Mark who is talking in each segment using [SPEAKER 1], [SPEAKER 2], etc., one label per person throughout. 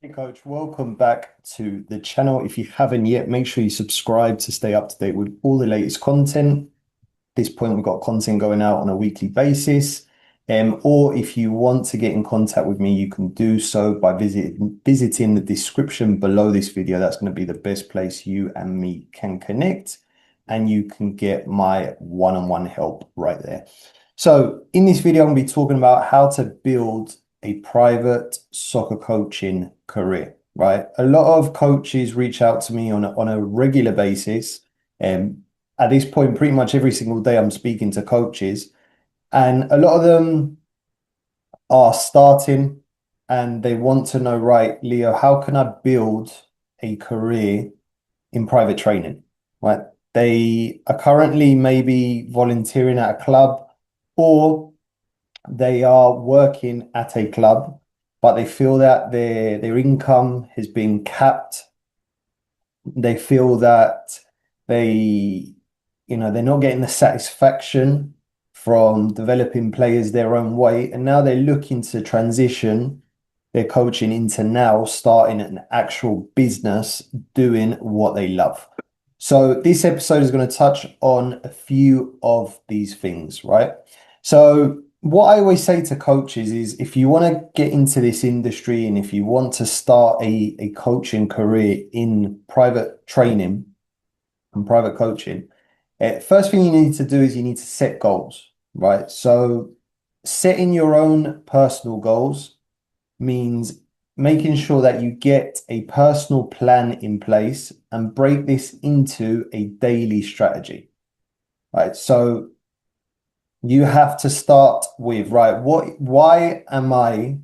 [SPEAKER 1] Hey coach, welcome back to the channel. If you haven't yet, make sure you subscribe to stay up to date with all the latest content. At this point, we've got content going out on a weekly basis. Or if you want to get in contact with me, you can do so by visiting the description below this video. That's going to be the best place you and me can connect, and you can get my one-on-one help right there. So in this video, I'm going to be talking about how to build a private soccer coaching career, right? A lot of coaches reach out to me on a regular basis. At this point, pretty much every single day, I'm speaking to coaches, and a lot of them are starting and they want to know, right, Leo, how can I build a career in private training, right? They are currently maybe volunteering at a club, or they are working at a club, but they feel that their income has been capped. They feel that they're not getting the satisfaction from developing players their own way, and now they're looking to transition their coaching into now starting an actual business doing what they love. So this episode is going to touch on a few of these things, right? So what I always say to coaches is if you want to get into this industry and if you want to start a coaching career in private training and private coaching, first thing you need to do is you need to set goals, right? So setting your own personal goals means making sure that you get a personal plan in place and break this into a daily strategy, right? So you have to start with, right, why am I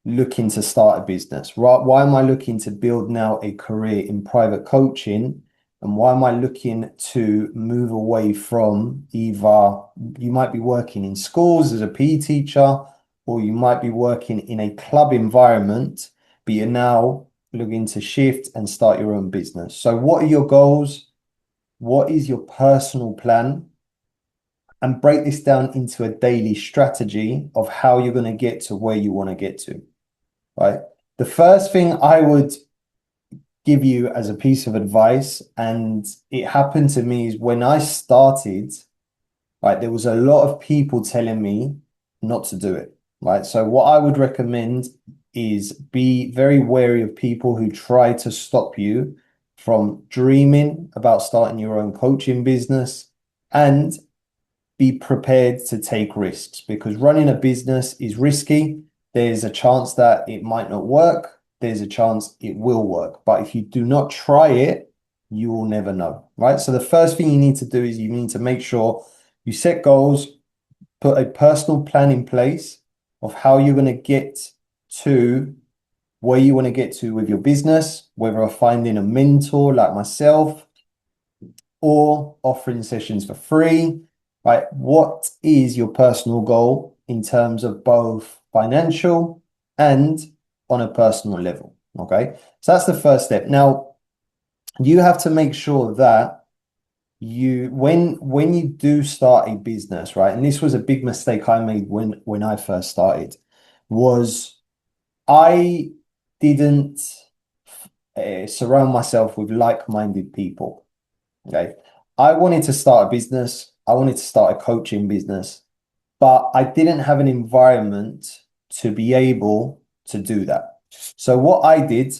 [SPEAKER 1] looking to start a business? Right? Why am I looking to build now a career in private coaching? And why am I looking to move away from either you might be working in schools as a PE teacher, or you might be working in a club environment, but you're now looking to shift and start your own business. So what are your goals? What is your personal plan? And break this down into a daily strategy of how you're going to get to where you want to get to, right? The first thing I would give you as a piece of advice, and it happened to me, is when I started, right, there was a lot of people telling me not to do it, right? So what I would recommend is be very wary of people who try to stop you from dreaming about starting your own coaching business, and be prepared to take risks, because running a business is risky. There's a chance that it might not work. There's a chance it will work. But if you do not try it, you will never know, right? So the first thing you need to do is you need to make sure you set goals, put a personal plan in place of how you're going to get to where you want to get to with your business, whether finding a mentor like myself or offering sessions for free, right? What is your personal goal in terms of both financial and on a personal level? Okay. So that's the first step. Now, you have to make sure that when you do start a business, right? And this was a big mistake I made when I first started, was I didn't surround myself with like-minded people. Okay. I wanted to start a business. I wanted to start a coaching business, but I didn't have an environment to be able to do that. So what I did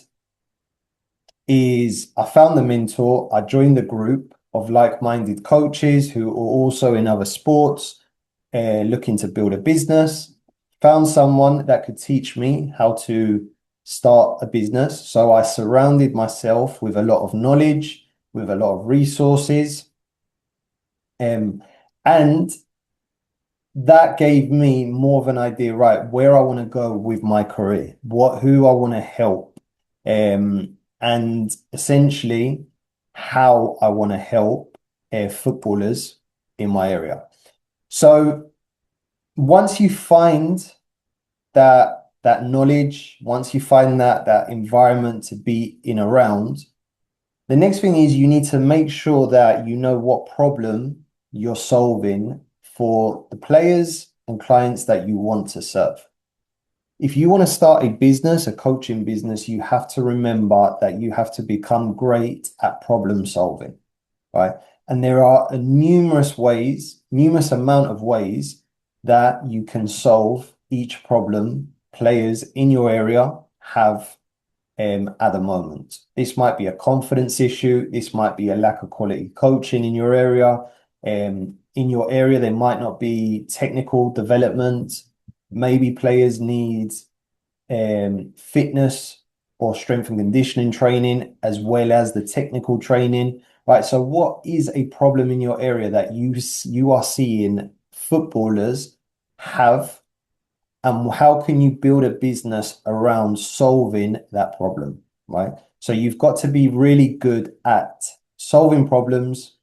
[SPEAKER 1] is I found the mentor. I joined the group of like-minded coaches who are also in other sports, looking to build a business. Found someone that could teach me how to start a business. So I surrounded myself with a lot of knowledge, with a lot of resources. And that gave me more of an idea, right, where I want to go with my career, who I want to help, and essentially how I want to help footballers in my area. So once you find that knowledge, once you find that environment to be in around, the next thing is you need to make sure that you know what problem you're solving for the players and clients that you want to serve. if you want to start a business, a coaching business, you have to remember that you have to become great at problem solving, right? And there are numerous amount of ways that you can solve each problem players in your area have at the moment. This might be a confidence issue. This might be a lack of quality coaching in your area. In your area, there might not be technical development. Maybe players need fitness or strength and conditioning training as well as the technical training, right? So what is a problem in your area that you are seeing footballers have, and how can you build a business around solving that problem, right? So you've got to be really good at solving problems,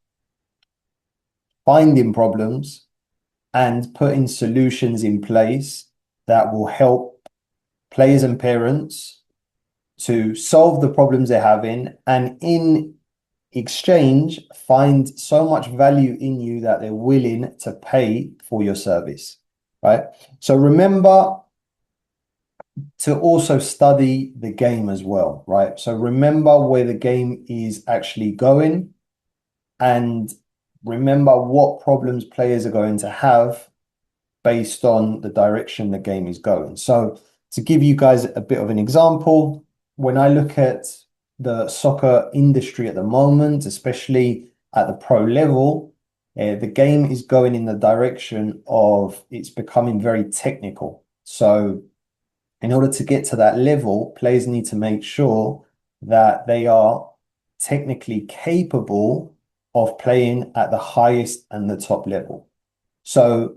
[SPEAKER 1] finding problems, and putting solutions in place that will help players and parents to solve the problems they're having, and in exchange, find so much value in you that they're willing to pay for your service, right? So remember to also study the game as well, right? So remember where the game is actually going, and remember what problems players are going to have based on the direction the game is going. So to give you guys a bit of an example, when I look at the soccer industry at the moment, especially at the pro level, the game is going in the direction of it's becoming very technical. So in order to get to that level, players need to make sure that they are technically capable of playing at the highest and the top level. So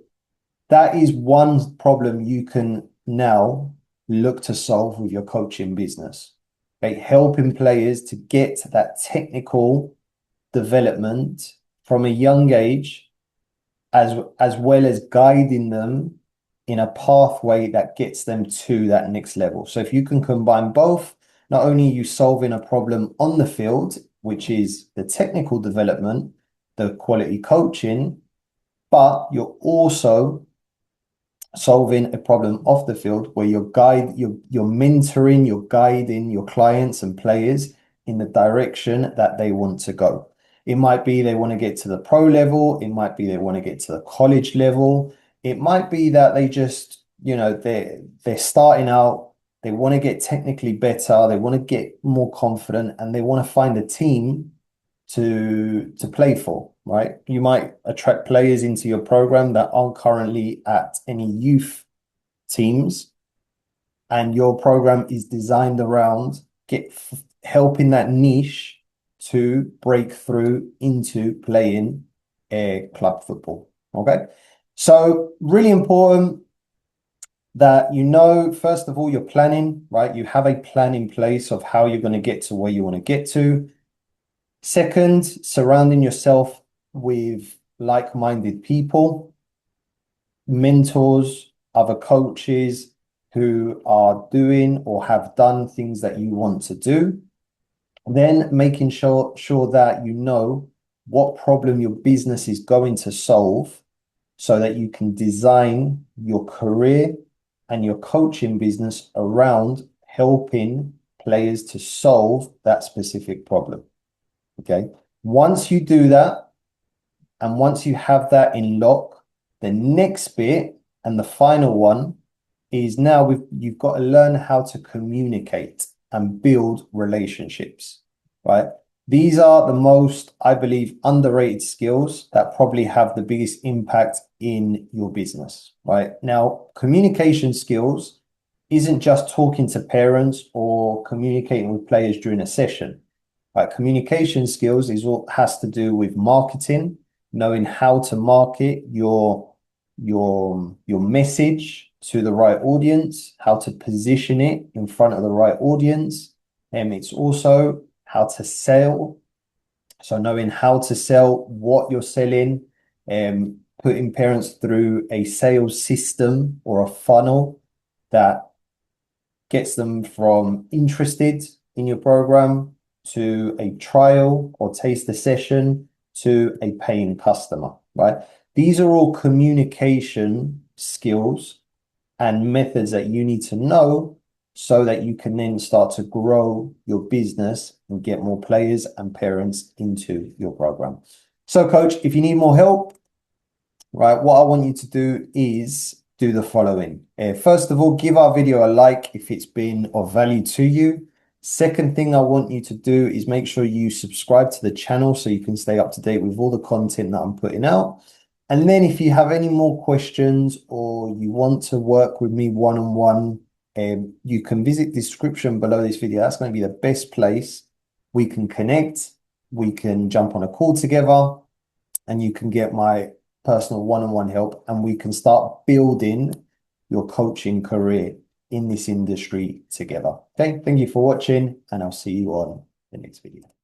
[SPEAKER 1] that is one problem you can now look to solve with your coaching business. Okay, helping players to get that technical development from a young age, as well as guiding them in a pathway that gets them to that next level. So if you can combine both, not only are you solving a problem on the field, which is the technical development, the quality coaching, but you're also solving a problem off the field where you're mentoring, you're guiding your clients and players in the direction that they want to go. It might be they want to get to the pro level, it might be they want to get to the college level, it might be that they just, they're starting out, they want to get technically better, they want to get more confident, and they want to find a team to play for, right? You might attract players into your program that aren't currently at any youth teams, and your program is designed around helping that niche to break through into playing club football. Okay, so really important that first of all, you're planning, right? You have a plan in place of how you're going to get to where you want to get to. Second, surrounding yourself with like-minded people, mentors, other coaches who are doing or have done things that you want to do. Then making sure that you know what problem your business is going to solve so that you can design your career and your coaching business around helping players to solve that specific problem. Okay. Once you do that, and once you have that in lock, the next bit and the final one is now you've got to learn how to communicate and build relationships, right? These are the most, I believe, underrated skills that probably have the biggest impact in your business, right? Now, communication skills isn't just talking to parents or communicating with players during a session. Communication skills is what has to do with marketing, knowing how to market your message to the right audience, how to position it in front of the right audience, and it's also how to sell. So knowing how to sell, what you're selling, putting parents through a sales system or a funnel that gets them from interested in your program to a trial or taster session to a paying customer, right? These are all communication skills and methods that you need to know so that you can then start to grow your business and get more players and parents into your program. So, coach, if you need more help, right, what I want you to do is do the following. First of all, give our video a like if it's been of value to you. Second thing I want you to do is make sure you subscribe to the channel so you can stay up to date with all the content that I'm putting out. And then if you have any more questions or you want to work with me one-on-one, you can visit the description below this video. That's going to be the best place. We can connect, we can jump on a call together, and you can get my personal one-on-one help, and we can start building your coaching career in this industry together. Okay, thank you for watching, and I'll see you on the next video.